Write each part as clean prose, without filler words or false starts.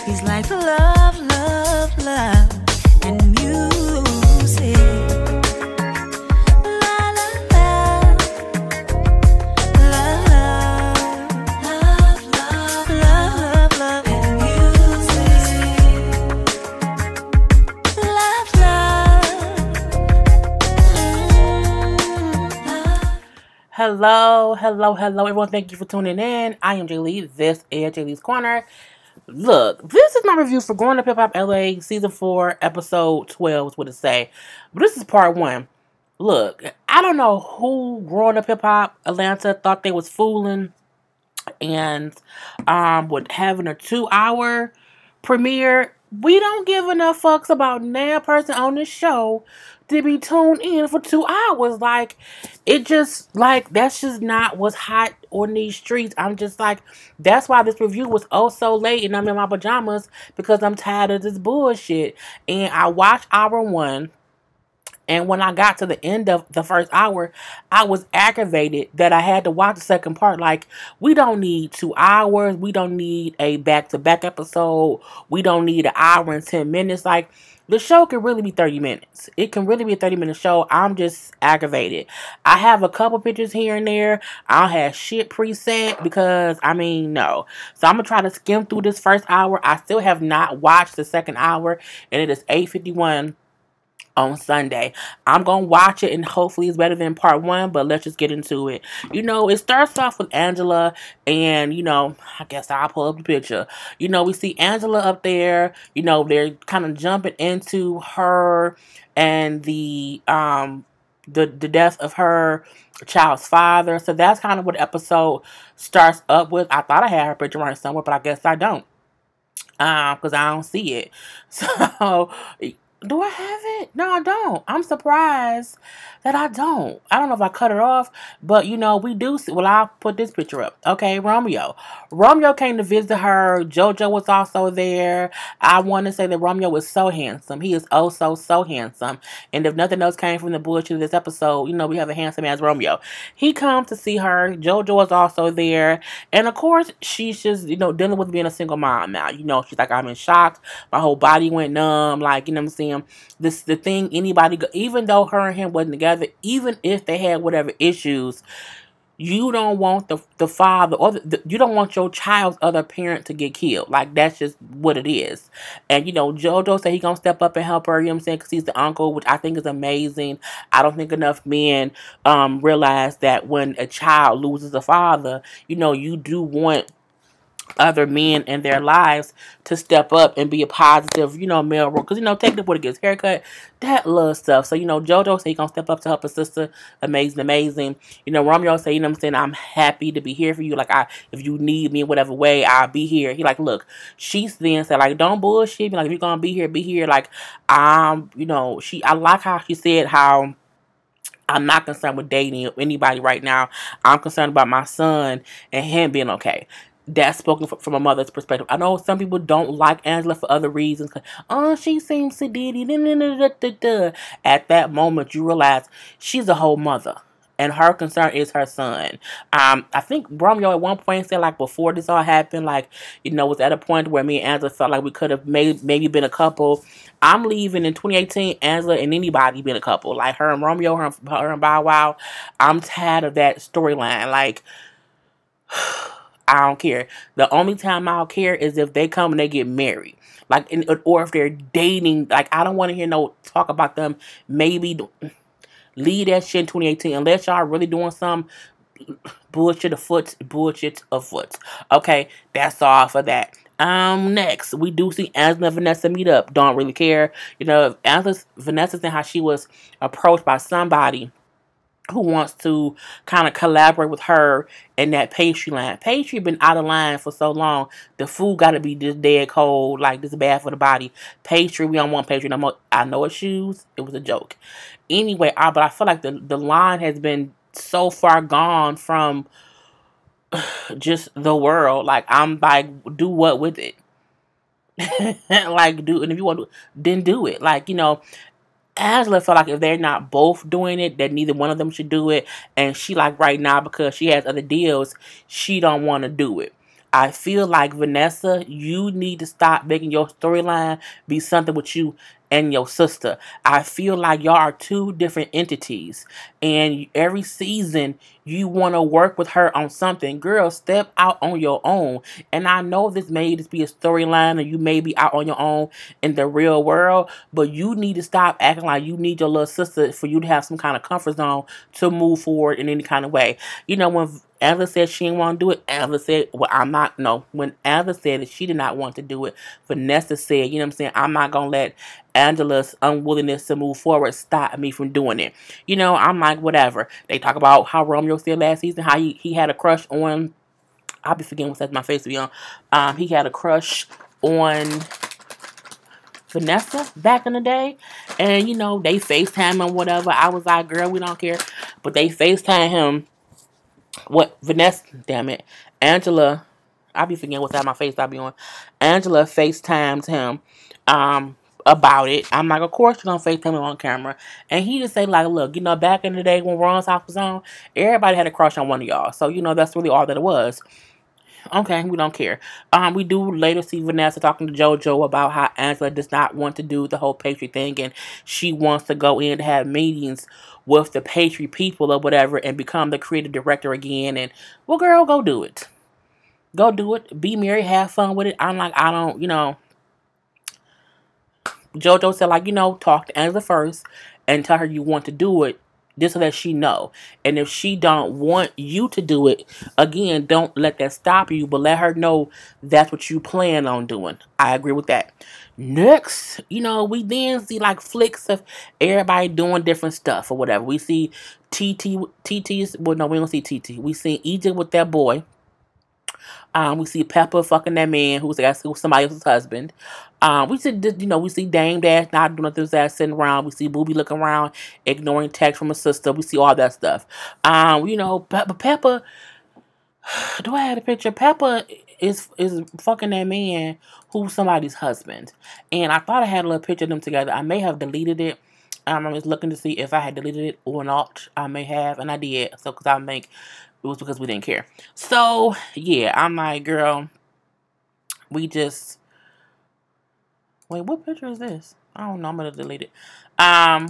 He's like love, love, love, and music. La la la, love, love, love, love, love, and music. Love, love. Hello, hello, hello, everyone. Thank you for tuning in. I am Jay Lee. This is Jay Lee's Corner. Look, this is my review for Growing Up Hip Hop LA Season 4, Episode 12 is what it say. But this is Part 1. Look, I don't know who Growing Up Hip Hop Atlanta thought they was fooling and with having a 2-hour premiere. We don't give enough fucks about now person on this show to be tuned in for 2 hours. Like, it just, like, that's just not what's hot on these streets. I'm just like, that's why this review was oh so late and I'm in my pajamas, because I'm tired of this bullshit. And I watched hour 1. And when I got to the end of the first hour, I was aggravated that I had to watch the second part. Like, we don't need 2 hours. We don't need a back-to-back episode. We don't need an hour and 10 minutes. Like, the show can really be 30 minutes. It can really be a 30-minute show. I'm just aggravated. I have a couple pictures here and there. I don't have shit preset because, I mean, no. So I'm going to try to skim through this first hour. I still have not watched the second hour, and it is 8:51. On Sunday. I'm going to watch it and hopefully it's better than part 1, but let's just get into it. You know, it starts off with Angela and, you know, I guess I'll pull up the picture. You know, we see Angela up there. You know, they're kind of jumping into her and the death of her child's father. So that's kind of what the episode starts up with. I thought I had her picture right somewhere, but I guess I don't. Because I don't see it. So do I have it? No, I don't. I'm surprised that I don't. I don't know if I cut it off, but, you know, we do see. Well, I'll put this picture up. Okay, Romeo. Romeo came to visit her. JoJo was also there. I want to say that Romeo was so handsome. He is oh so handsome. And if nothing else came from the bullshit of this episode, you know, we have a handsome ass Romeo. He comes to see her. JoJo was also there. And, of course, she's just, you know, dealing with being a single mom now. You know, she's like, I'm in shock. My whole body went numb. Like, you know what I'm saying? This is the thing, anybody, even though her and him wasn't together, even if they had whatever issues, you don't want the father or you don't want your child's other parent to get killed. Like, that's just what it is. And, you know, JoJo said he gonna step up and help her, you know what I'm saying, because he's the uncle, which I think is amazing. I don't think enough men realize that when a child loses a father, you know, you do want other men in their lives to step up and be a positive, you know, male role. Because, you know, take the boy to get his haircut, that little stuff. So, you know, JoJo say he gonna step up to help his sister. Amazing. You know, Romeo say, you know what I'm saying, I'm happy to be here for you. Like, if you need me in whatever way, I'll be here. He like, look, she's then said, like, don't bullshit me. Like, if you're gonna be here, be here. Like, you know, I like how she said how I'm not concerned with dating anybody right now. I'm concerned about my son and him being okay. That's spoken from a mother's perspective. I know some people don't like Angela for other reasons. Oh, she seems sedity. At that moment, you realize she's a whole mother. And her concern is her son. I think Romeo at one point said, like, before this all happened, like, you know, was at a point where me and Angela felt like we could have maybe been a couple. I'm leaving in 2018, Angela and anybody been a couple. Like, her and Romeo, her and Bow Wow. I'm tired of that storyline. Like, I don't care. The only time I'll care is if they come and they get married. Like, or if they're dating. Like, I don't want to hear no talk about them. Maybe leave that shit in 2018. Unless y'all really doing some bullshit afoot. Okay, that's all for that. Next, we do see Angela and Vanessa meet up. Don't really care. You know, Vanessa and how she was approached by somebody who wants to kind of collaborate with her in that pastry line. Pastry been out of line for so long. The food got to be this dead cold, like this bad for the body. Pastry, we don't want pastry no more. I know it's shoes. It was a joke. Anyway, but I feel like the line has been so far gone from just the world. Like, I'm like, do what with it? Like, and if you want to, then do it. Like, you know, Angela felt like if they're not both doing it, that neither one of them should do it. And she, like, right now, because she has other deals, she don't want to do it. I feel like, Vanessa, you need to stop making your storyline be something with you and your sister. I feel like y'all are two different entities. And every season, you want to work with her on something. Girl, step out on your own. And I know this may just be a storyline, and you may be out on your own in the real world, but you need to stop acting like you need your little sister for you to have some kind of comfort zone to move forward in any kind of way. You know, when Angela said she didn't want to do it, Angela said, well, I'm not, no. When Angela said that she did not want to do it, Vanessa said, you know what I'm saying, I'm not going to let Angela's unwillingness to move forward stop me from doing it. You know, I'm like, whatever. They talk about how Romeo said last season, how he had a crush on, I'll be forgetting what's at my face to be on. He had a crush on Vanessa back in the day. And, you know, they FaceTime him, whatever. I was like, girl, we don't care. But they FaceTime him. What? Vanessa, damn it. Angela, I'll be forgetting what's at my face I'll be on. Angela FaceTimes him about it. I'm like, of course you're going to FaceTime him on camera. And he just say, like, look, you know, back in the day when Ron's house was on, everybody had a crush on one of y'all. So, you know, that's really all that it was. Okay, we don't care. We do later see Vanessa talking to JoJo about how Angela does not want to do the whole Patriot thing, and she wants to go in to have meetings with the Patriot people or whatever and become the creative director again. And, well, girl, go do it. Go do it. Be merry. Have fun with it. I'm like, I don't, you know. JoJo said, like, you know, talk to Angela first and tell her you want to do it, just so that she know. And if she don't want you to do it, again, don't let that stop you, but let her know that's what you plan on doing. I agree with that. Next, you know, we then see like flicks of everybody doing different stuff or whatever. We see TT's, well, no, we don't see TT. We see Egypt with that boy. We see Pepa fucking that man who's somebody else's husband. We see, you know, we see Dame Dash not doing nothing, his ass sitting around. We see Booby looking around, ignoring text from his sister. We see all that stuff. You know, Pepa. Do I have a picture? Pepa is fucking that man who's somebody's husband, and I thought I had a little picture of them together. I may have deleted it. I'm just looking to see if I had deleted it or not. I may have, and I did. So, it was because we didn't care. So, yeah, I'm like, girl, we just... Wait, what picture is this? I don't know. I'm going to delete it. I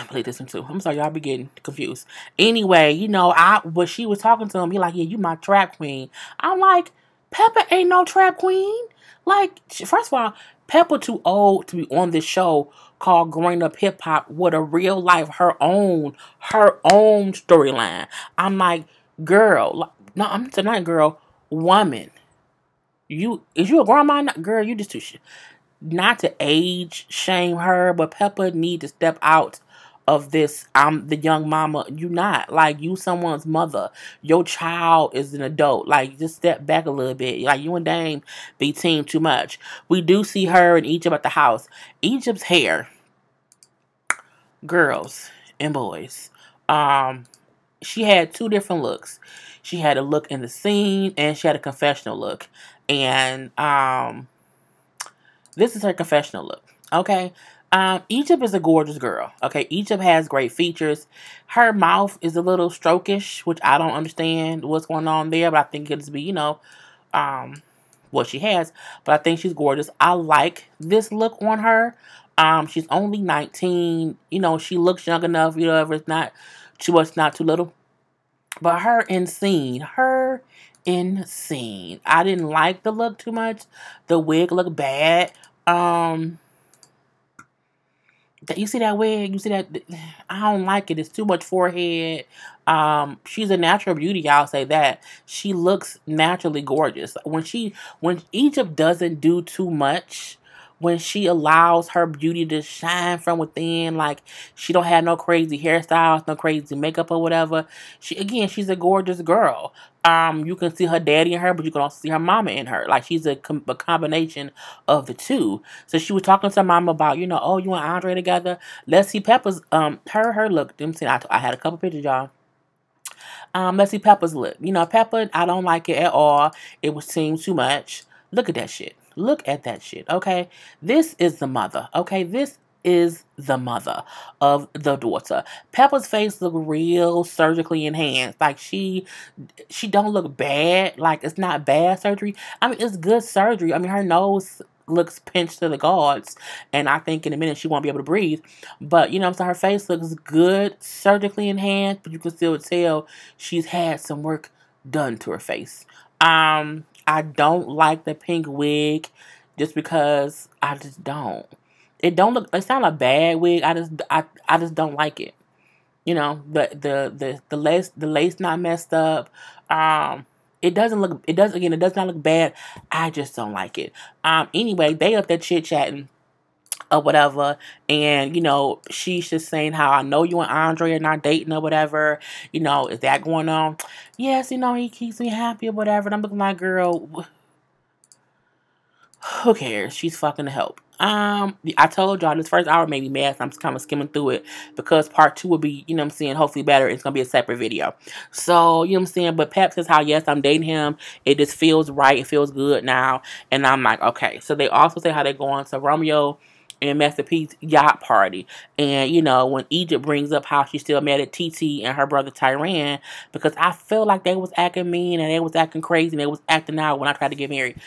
played this one too. I'm sorry, y'all be getting confused. Anyway, you know, when she was talking to him, he like, yeah, you my trap queen. I'm like, Pepa ain't no trap queen. Like, first of all, Pepa too old to be on this show called Growing Up Hip Hop with a real life, her own storyline. I'm like, girl, no, I'm not girl, woman. Is you a grandma? Girl, you just too shit. Not to age shame her, but Pepa need to step out of this. I'm the young mama. You not. Like, you someone's mother. Your child is an adult. Like, just step back a little bit. Like, you and Dame be team too much. We do see her and Egypt at the house. Egypt's hair. Girls and boys. She had two different looks. She had a look in the scene and she had a confessional look. And this is her confessional look. Okay. Egypt is a gorgeous girl. Okay. Egypt has great features. Her mouth is a little strokish, which I don't understand what's going on there, but I think it'll be, you know, what she has. But I think she's gorgeous. I like this look on her. She's only 19. You know, she looks young enough, you know, if it's not too much, not too little. But her in scene. I didn't like the look too much. The wig looked bad. You see that wig? You see that? I don't like it. It's too much forehead. She's a natural beauty. I'll say that. She looks naturally gorgeous. When Egypt doesn't do too much, when she allows her beauty to shine from within, like she don't have no crazy hairstyles, no crazy makeup or whatever. She's a gorgeous girl. You can see her daddy in her, but you can also see her mama in her. Like, she's a combination of the two. So she was talking to her mama about, you know, oh, you and Andre together. Let's see Pepa's, her look. I had a couple pictures, y'all. Let's see Pepa's look. You know, Pepa, I don't like it at all. It would seem too much. Look at that shit. Look at that shit, okay? This is the mother, okay? This is the mother of the daughter. Peppa's face look real surgically enhanced. Like she don't look bad. Like it's not bad surgery. I mean it's good surgery. I mean her nose looks pinched to the gods, and I think in a minute she won't be able to breathe. But you know what I'm saying, her face looks good surgically enhanced, but you can still tell she's had some work done to her face. I don't like the pink wig just because I just don't. It don't look. It's not a bad wig. I just don't like it. You know, the lace not messed up. It doesn't look. It does again. It does not look bad. I just don't like it. Anyway, they up there chit chatting or whatever, and you know she's just saying how I know you and Andre are not dating or whatever. You know, is that going on? Yes, you know he keeps me happy or whatever. And I'm looking like, girl, who cares? She's fucking the help. I told y'all this first hour made me mad, so I'm just kind of skimming through it because part 2 will be, you know what I'm saying, hopefully better. It's gonna be a separate video. So, you know what I'm saying? But Pep says how yes, I'm dating him. It just feels right. It feels good now. And I'm like, okay. So they also say how they're going to Romeo and Master P's yacht party. And, you know, when Egypt brings up how she's still mad at TT and her brother Tyran, because I feel like they was acting mean and they was acting crazy and they was acting out when I tried to get married.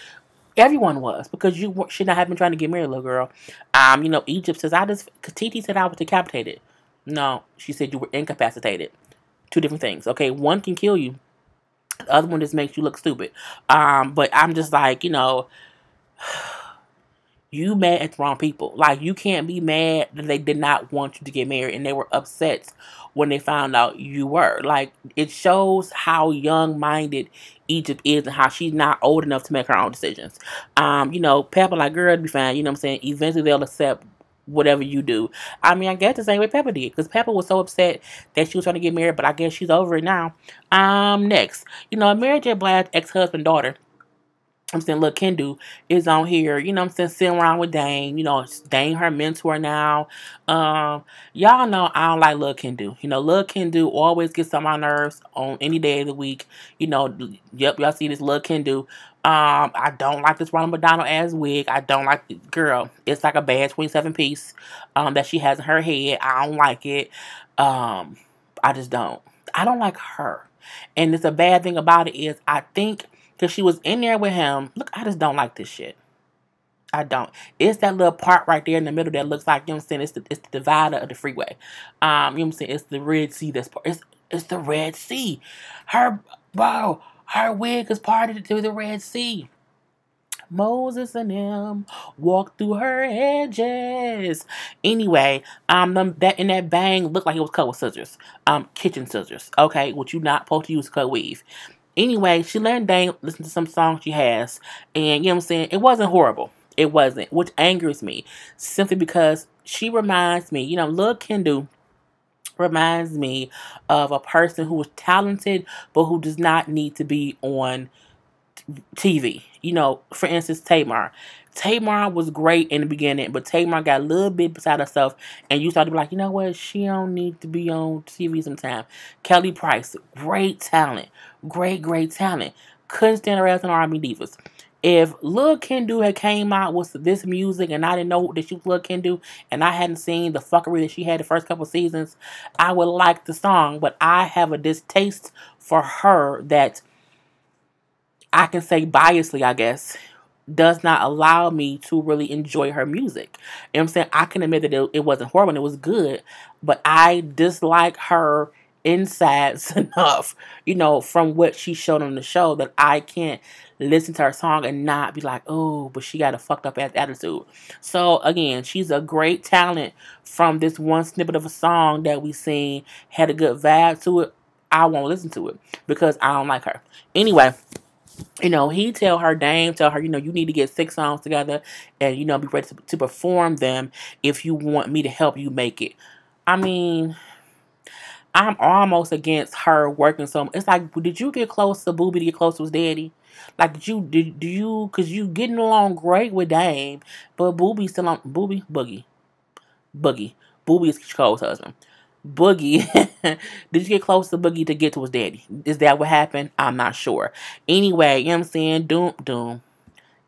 Everyone was, because you should not have been trying to get married, little girl. You know, Egypt says, because TT said I was decapitated. No, she said you were incapacitated. Two different things. Okay, one can kill you. The other one just makes you look stupid. But I'm just like, you know, you mad at the wrong people. Like, you can't be mad that they did not want you to get married and they were upset when they found out you were. Like, it shows how young-minded Egypt is and how she's not old enough to make her own decisions. You know, Peppa like, girl, it'll be fine. You know what I'm saying? Eventually they'll accept whatever you do. I mean, I guess the same way Peppa did, because Peppa was so upset that she was trying to get married, but I guess she's over it now. Next, you know, Mary J. Blige's ex-husband daughter, I'm saying Lil Kendu, is on here, you know what I'm saying, sitting around with Dame. You know, Dame her mentor now. Y'all know I don't like Lil Kendu. You know, Lil Kendu always gets on my nerves on any day of the week. You know, yep, y'all see this Lil Kendu. I don't like this Ronald McDonald ass wig. I don't like it. Girl, it's like a bad 27 piece that she has in her head. I don't like it. I just don't. I don't like her. And it's a bad thing about it is I think because she was in there with him. Look, I just don't like this shit. I don't. It's that little part right there in the middle that looks like, you know what I'm saying, it's the divider of the freeway. You know what I'm saying? It's the Red Sea that's part. It's the Red Sea. Her wig is parted to the Red Sea. Moses and them walked through her edges. Anyway, that bang looked like it was cut with scissors. Kitchen scissors. Okay, which you not supposed to use to cut weave. Anyway, she let Dane listen to some songs she has, and you know what I'm saying, it wasn't horrible. It wasn't, which angers me, simply because she reminds me, you know, Lil Kendu reminds me of a person who was talented, but who does not need to be on TV. You know, for instance, Tamar. Tamar was great in the beginning, but Tamar got a little bit beside herself, and you started to be like, you know what? She don't need to be on TV sometime. Kelly Price, great talent. Great talent. Couldn't stand her ass on R&B divas. If Lil Kendu had came out with this music and I didn't know that she was Lil Kendu and I hadn't seen the fuckery that she had the first couple seasons, I would like the song, but I have a distaste for her that I can say biasly, I guess, does not allow me to really enjoy her music. You know what I'm saying? I can admit that it wasn't horrible and it was good, but I dislike her insides enough, you know, from what she showed on the show that I can't listen to her song and not be like, oh, but she got a fucked up ass attitude. So again, she's a great talent. From this one snippet of a song that we seen, had a good vibe to it, I won't listen to it because I don't like her. Anyway, you know, tell her, you know, you need to get 6 songs together and, you know, be ready to perform them if you want me to help you make it. I mean, I'm almost against her working so. It's like, did you get close to Booby to get close to his daddy? Like, do you, because you getting along great with Dame, but Booby's still on, Boogie. Booby is Cole's husband. Boogie, did you get close to Boogie to get to his daddy? Is that what happened? I'm not sure. Anyway, you know what I'm saying? Doom.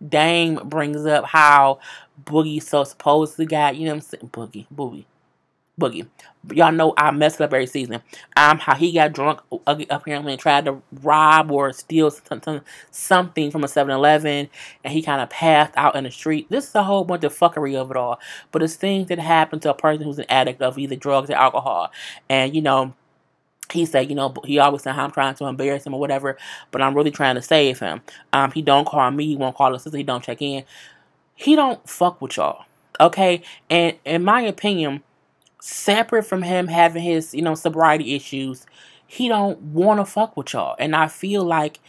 Dame brings up how Boogie so supposedly got, you know what I'm saying? Boogie. Y'all know I messed up every season. How he got drunk apparently and tried to rob or steal something from a 7-Eleven, and he kind of passed out in the street. This is a whole bunch of fuckery of it all. But it's things that happen to a person who's an addict of either drugs or alcohol. And, you know, he said, you know, he always said how I'm trying to embarrass him or whatever, but I'm really trying to save him. He don't call me, he won't call his sister, he don't check in. He don't fuck with y'all. Okay? And in my opinion, separate from him having his, you know, sobriety issues, he don't want to fuck with y'all. And I feel like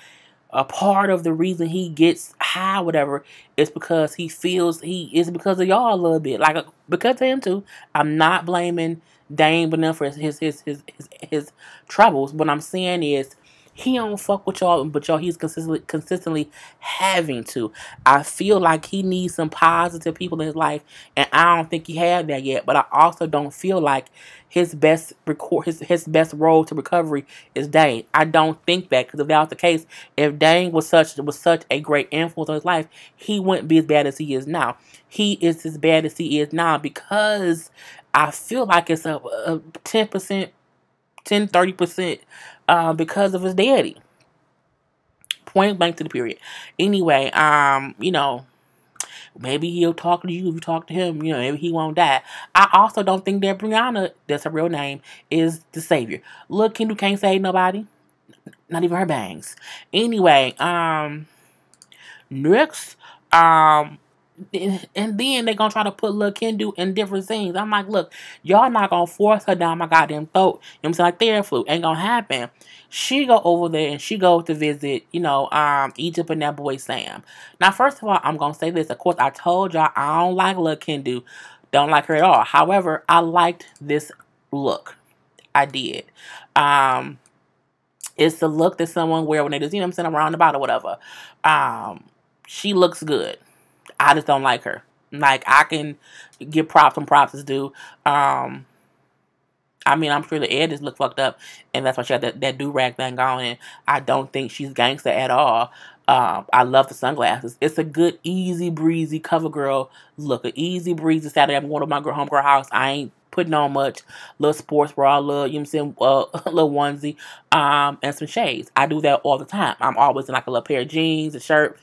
a part of the reason he gets high, whatever, is because he feels because of y'all a little bit. Like, because of him too. I'm not blaming Dane Vanessa for his troubles. What I'm saying is, he don't fuck with y'all, but y'all he's consistently having to. I feel like he needs some positive people in his life, and I don't think he had that yet. But I also don't feel like his best road to recovery is Dane. I don't think that, because if that was the case, if Dane was such a great influence on his life, he wouldn't be as bad as he is now. He is as bad as he is now because I feel like it's a 10%. 30% because of his daddy. Point blank to the period. Anyway, you know, maybe he'll talk to you if you talk to him. You know, maybe he won't die. I also don't think that Brianna, that's her real name, is the savior. Lil Kendu can't save nobody. Not even her bangs. Anyway, next, and then they gonna try to put Lil Kendu in different scenes. I'm like, look, y'all not gonna force her down my goddamn throat. You know what I'm saying? Like Theraflu. Ain't gonna happen. She go over there and she goes to visit, you know, Egypt and that boy Sam. Now, first of all, I'm gonna say this. Of course, I told y'all I don't like Lil Kendu. Don't like her at all. However, I liked this look. I did. It's the look that someone wear when they just, you know what I'm saying, around about or whatever. She looks good. I just don't like her. Like, I can give props when props is due. I mean, I'm sure the editors look fucked up, and that's why she got that do-rag thing on, and I don't think she's gangster at all. I love the sunglasses. It's a good, easy breezy cover girl look. An easy breezy Saturday. I'm going to my homegirl house. I ain't putting on much. Little sports bra, little, you know what I'm saying, little onesie, and some shades. I do that all the time. I'm always in like a little pair of jeans, a shirt,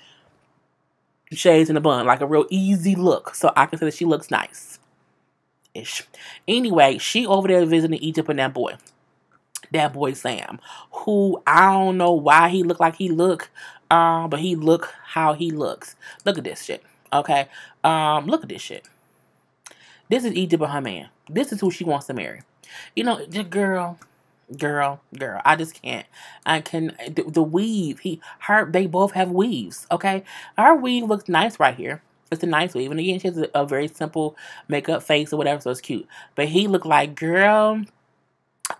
shades, and a bun. Like a real easy look. So I can say that she looks nice. Ish. Anyway, she over there visiting Egypt and that boy. That boy Sam. Who, I don't know why he look like he look. But he look how he looks. Look at this shit. Okay? Look at this shit. This is Egypt and her man. This is who she wants to marry. You know, the girl. I just can't. I can. The weave. They both have weaves. Okay, her weave looks nice right here. It's a nice weave, and again, she has a very simple makeup face or whatever, so it's cute. But he looked like, girl,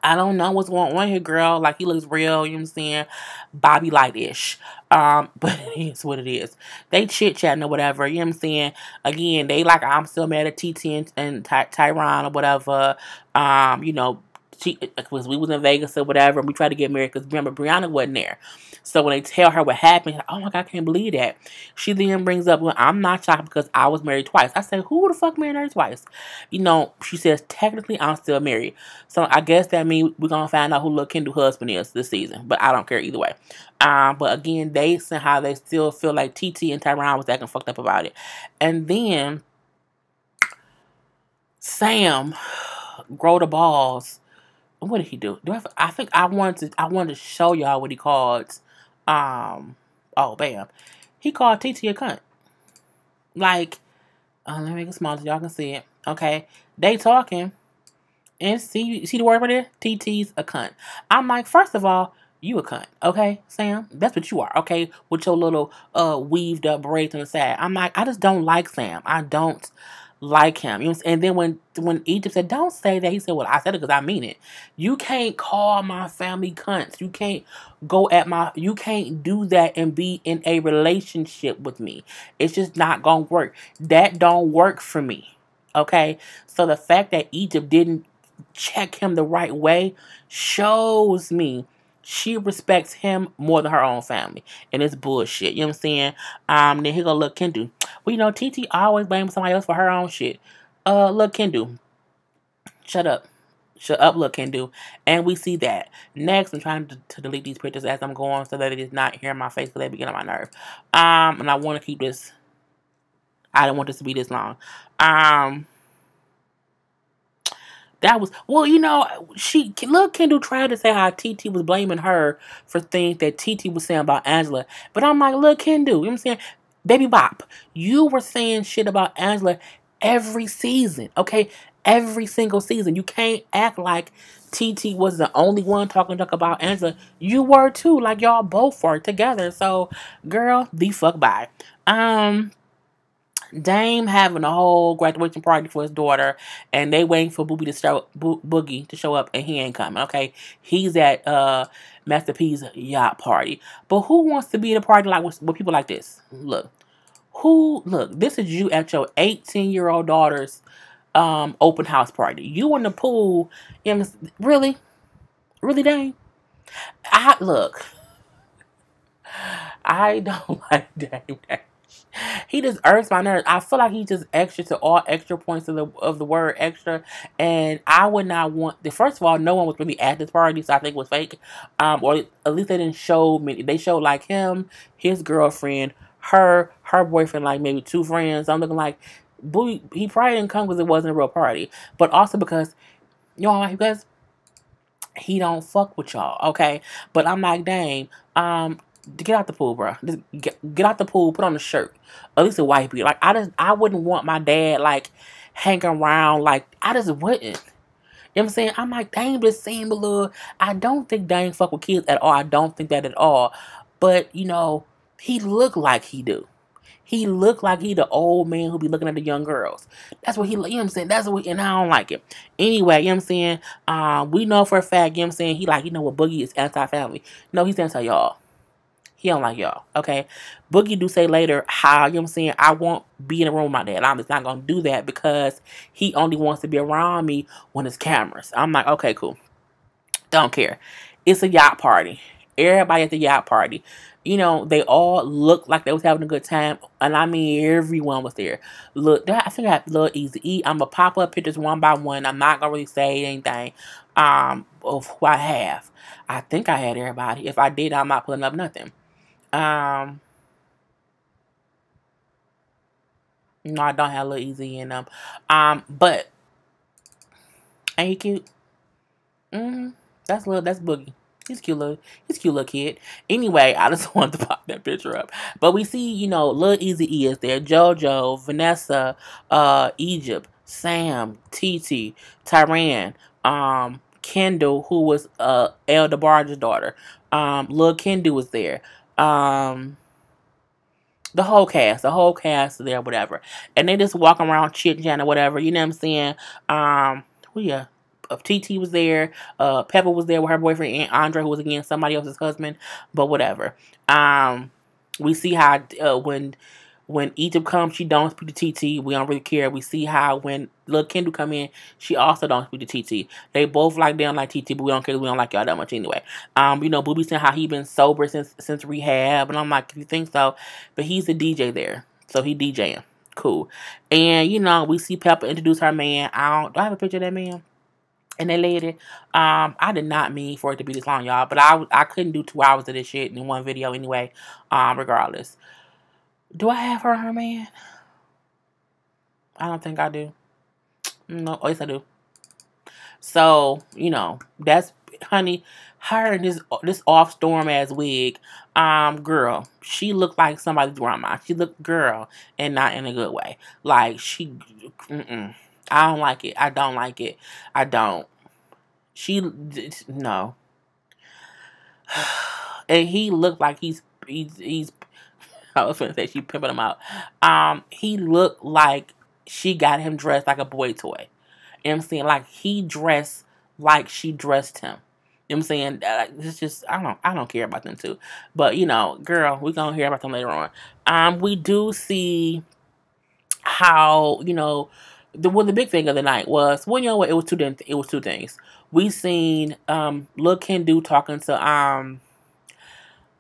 I don't know what's going on here, girl. Like, he looks real, you know what I'm saying? Bobby Light-ish. But it is what it is. They chit-chatting or whatever, you know what I'm saying? Again, they like, I'm still mad at TT and Tyron or whatever. You know, because we was in Vegas or whatever, and we tried to get married, because remember, Brianna wasn't there. So when they tell her what happened, she's like, oh my God, I can't believe that. She then brings up, well, I'm not shocked because I was married twice. I said, who the fuck married her twice? You know, she says, technically, I'm still married. So I guess that means we're going to find out who Lil Kendu husband is this season. But I don't care either way. But again, they said how they still feel like TT and Tyron was acting fucked up about it. And then Sam grow the balls. What did he do? I think I wanted to show y'all what he called. Oh, bam. He called TT a cunt. Like, let me make it smaller so y'all can see it. Okay. They talking. And see the word right there? TT's a cunt. I'm like, first of all, you a cunt. Okay, Sam? That's what you are. Okay? With your little weaved up braids on the side. I'm like, I just don't like Sam. I don't like him. You know what I'm saying? And then when Egypt said, don't say that, he said, well, I said it because I mean it. You can't call my family cunts. You can't you can't do that and be in a relationship with me. It's just not gonna work. That don't work for me. Okay? So the fact that Egypt didn't check him the right way shows me she respects him more than her own family. And it's bullshit. You know what I'm saying? Then he go Lil Kendu. Well, you know, TT always blames somebody else for her own shit. Lil Kendu. Shut up. Shut up, Lil Kendu. And we see that. Next, I'm trying to delete these pictures as I'm going so that it is not here in my face because they begin on my nerve. And I want to keep this. I don't want this to be this long. That was, well, you know, Lil Kendu tried to say how TT was blaming her for things that TT was saying about Angela. But I'm like, Lil Kendu, you know what I'm saying? Baby Bop, you were saying shit about Angela every season, okay? Every single season. You can't act like TT was the only one talking about Angela. You were too, like y'all both were together. So, girl, the fuck bye. Dame having a whole graduation party for his daughter, and they waiting for Boogie to show up, and he ain't coming. Okay, he's at Master P's yacht party. But who wants to be at a party like with people like this? Look, this is you at your 18-year-old daughter's open house party. You in the pool, really, Dame? I don't like Dame. He just irks my nerves. I feel like he's just extra to all extra points of the word extra. And I would not want first of all, no one was really at this party, so I think it was fake. Or at least they didn't show me. They showed like him, his girlfriend, her boyfriend, like maybe two friends. I'm looking like Boo, he probably didn't come because it wasn't a real party. But also because because he don't fuck with y'all, okay? But I'm like, dang, get out the pool, bro. Just get out the pool, put on a shirt. At least a white beat. Like, I wouldn't want my dad, like, hanging around. Like, I just wouldn't. You know what I'm saying? I'm like, Dame just seemed a little, I don't think Dame fuck with kids at all. I don't think that at all. But, he looked like he do. He looked like he the old man who be looking at the young girls. That's what he, you know what I'm saying? And I don't like it. Anyway, you know what I'm saying? We know for a fact, you know what I'm saying? He like, what, Boogie is anti-family. No, he's anti-y'all. He don't like y'all, okay? Boogie do say later how, you know what I'm saying, I won't be in a room with my dad. I'm just not going to do that because he only wants to be around me when there's cameras. I'm like, okay, cool. Don't care. It's a yacht party. Everybody at the yacht party. They all looked like they was having a good time. And I mean, everyone was there. Look, I think I have Lil Easy. I'm going to pop up pictures one by one. I'm not going to really say anything of who I have. I think I had everybody. If I did, I'm not putting up nothing. No, I don't have Lil Easy in them. But ain't he cute? That's Boogie. He's cute little kid. Anyway, I just wanted to pop that picture up. But we see, Lil Easy is there. JoJo, Vanessa, Egypt, Sam, TT, Tyran, Kendall, who was El DeBarge's daughter. Lil Kendu was there. The whole cast is there, whatever. And they just walk around chit-chatting or whatever, you know what I'm saying? TT was there. Pepa was there with her boyfriend, and Andre, who was again somebody else's husband, but whatever. We see how when Egypt comes, she don't speak to TT. We don't really care. We see how when Lil Kendu come in, she also don't speak to TT. They both they don't like TT, but we don't care. We don't like y'all that much anyway. Booby saying how he been sober since rehab, and I'm like, if you think so, but he's the DJ there, so he DJing. Cool. And we see Pepa introduce her man. Do I have a picture of that man? And that lady, I did not mean for it to be this long, y'all, but I couldn't do 2 hours of this shit in one video anyway, regardless. Do I have her man? I don't think I do. No, yes I do. So, that's, honey, her and this off-storm ass wig, girl, she looked like somebody's grandma. She looked girl, and not in a good way. Like, I don't like it. I don't like it. I don't. No. And he looked like he's I was going to say she pimping him out. He looked like she got him dressed like a boy toy. You know what I'm saying? Like, he dressed like she dressed him. You know what I'm saying? It's just, I don't care about them two. But, girl, we're going to hear about them later on. We do see how, the big thing of the night was, well, it was two things. we seen Lil Kendu talking to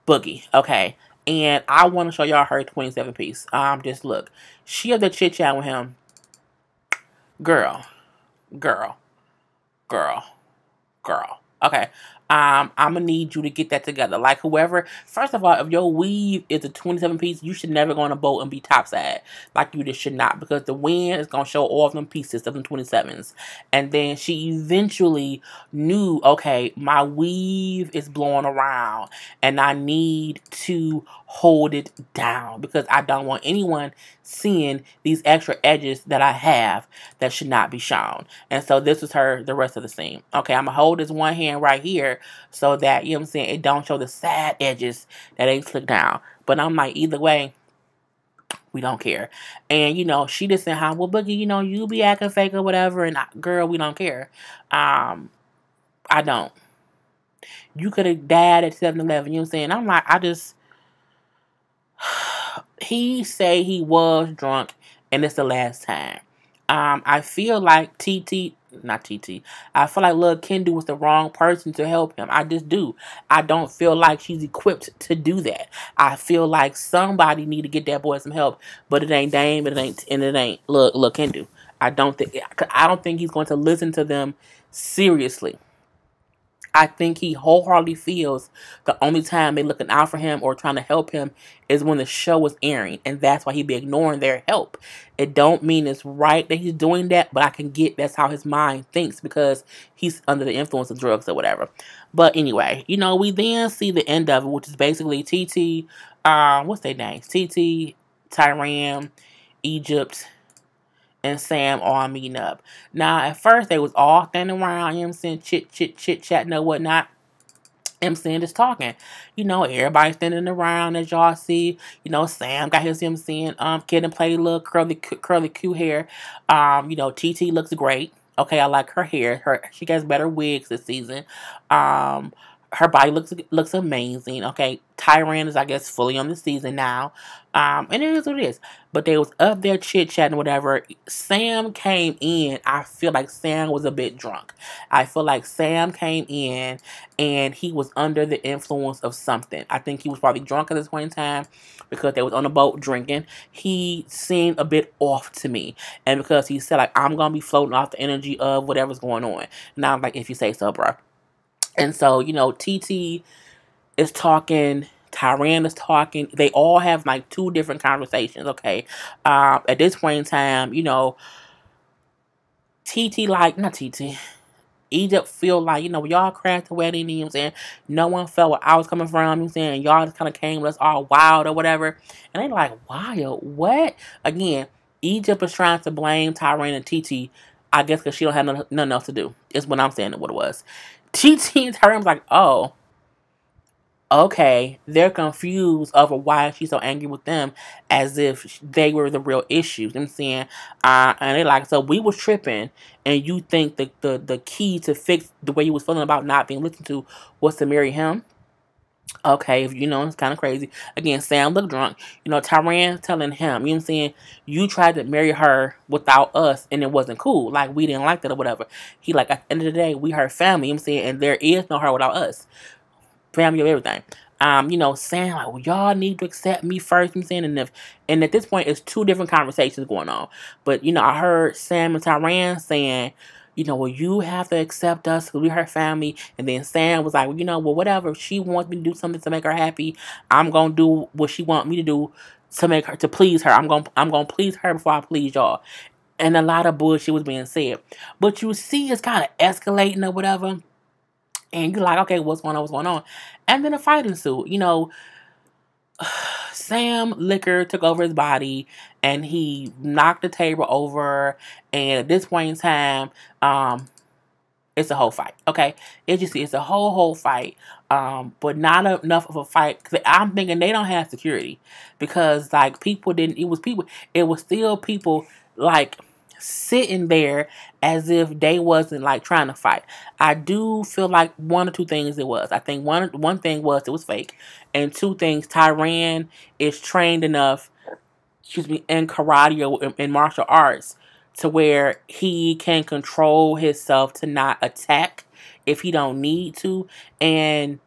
Boogie, okay, and I want to show y'all her 27 piece. Just look, she had the chit chat with him, girl, girl, girl, girl. Okay. I'm gonna need you to get that together. Like whoever, first of all, if your weave is a 27 piece, you should never go on a boat and be topside. Like you just should not, because the wind is gonna show all of them pieces of them 27s. And then she eventually knew, okay, my weave is blowing around and I need to hold it down because I don't want anyone seeing these extra edges that I have that should not be shown. And so this was her the rest of the scene. Okay, I'm gonna hold this one hand right here so that, you know what I'm saying, it don't show the side edges that ain't slicked down. But I'm like, either way, we don't care. And, you know, she just said, well, Boogie, you know, you be acting fake or whatever, and girl, we don't care. I don't. You could have died at 7-Eleven, you know what I'm saying? I'm like, he say he was drunk, and it's the last time. I feel like I feel like Lil Kendu was the wrong person to help him. I just do. I don't feel like she's equipped to do that. I feel like somebody need to get that boy some help, but it ain't Dame, it ain't Lil Kendu. I don't think he's going to listen to them seriously. I think he wholeheartedly feels the only time they looking out for him or trying to help him is when the show is airing, and that's why he be ignoring their help. It don't mean it's right that he's doing that, but I can get that's how his mind thinks because he's under the influence of drugs or whatever. But anyway, you know, we then see the end of it, which is basically TT, what's their names? TT, Tyran, Egypt, and Sam all meeting up. Now, at first, they was all standing around, you know what I'm saying, chit-chatting or whatnot. You know what I'm saying, just talking. You know, everybody standing around, as y'all see. You know, Sam got his, you know what I'm saying, kid and play little curly Q hair. You know, TT looks great. Okay, I like her hair. She gets better wigs this season. Her body looks amazing. Okay, Tyran is, I guess, fully on the season now. And it is what it is. But they was up there chit-chatting, whatever. Sam came in. I feel like Sam was a bit drunk. I feel like Sam came in and he was under the influence of something. I think he was probably drunk at this point in time because they was on a boat drinking. He seemed a bit off to me. And because he said, like, I'm going to be floating off the energy of whatever's going on. And I'm like, if you say so, bro. And so, you know, TT is talking, Tyran is talking. They all have like two different conversations, okay? At this point in time, you know, Egypt feel like, you know, y'all crashed the wedding, you know what I'm saying? No one felt where I was coming from, you know what I'm saying? Y'all just kind of came with us all wild or whatever. And they like, wild? What? Again, Egypt is trying to blame Tyran and TT, I guess because she don't have nothing else to do. Is what I'm saying what it was. TT and Tyran was like, oh, okay. They're confused over why she's so angry with them as if they were the real issues. You know what I'm saying? And they're like, so we was tripping and you think the key to fix the way you was feeling about not being listened to was to marry him? Okay, if you know, it's kind of crazy. Again, Sam looked drunk. You know, Tyran telling him, you know what I'm saying, you tried to marry her without us and it wasn't cool. Like, we didn't like that or whatever. He like, at the end of the day, we her family, you know what I'm saying, and there is no her without us. Family of everything. You know, saying like, well, y'all need to accept me first, you know what I'm saying, and at this point, it's two different conversations going on. But, you know, I heard Sam and Tyran saying, you know, well, you have to accept us because we're her family. And then Sam was like, well, you know, well, whatever. If she wants me to do something to make her happy, I'm going to do what she wants me to do to please her. I'm gonna please her before I please y'all. And a lot of bullshit was being said. But you see it's kind of escalating or whatever. And you're like, okay, what's going on? And then a fight ensued. You know, Sam Liquor took over his body and he knocked the table over. And at this point in time, it's a whole fight. Okay, it's a whole fight. But not enough of a fight. Cause I'm thinking they don't have security because like it was still people like sitting there as if they wasn't like trying to fight. I do feel like one or two things it was. I think one thing was it was fake, and two things, Tyran is trained enough, in karate or in martial arts to where he can control himself to not attack if he don't need to, and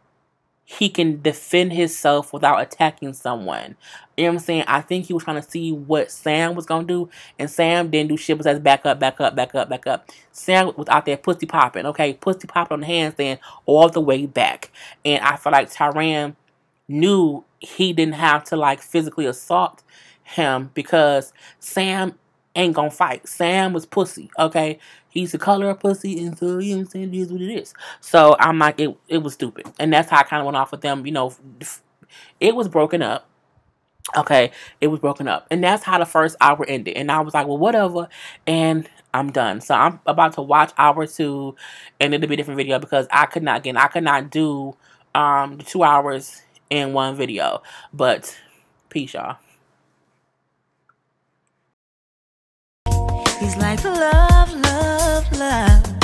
he can defend himself without attacking someone. You know what I'm saying? I think he was trying to see what Sam was going to do, and Sam didn't do shit besides back up, back up, back up, back up. Sam was out there pussy popping, okay? Pussy popping on the handstand all the way back. And I feel like Tyran knew he didn't have to, like, physically assault him because Sam ain't gonna fight. Sam was pussy, okay? He's the color of pussy, and so, you know what I'm saying, it is what it is. So, I'm like, it was stupid. And that's how I kind of went off with them, you know. It was broken up. Okay, it was broken up. And that's how the first hour ended. And I was like, well, whatever. And I'm done. So, I'm about to watch hour 2, and it'll be a different video because I could not do the 2 hours in one video. But, peace, y'all. He's like love, love, love.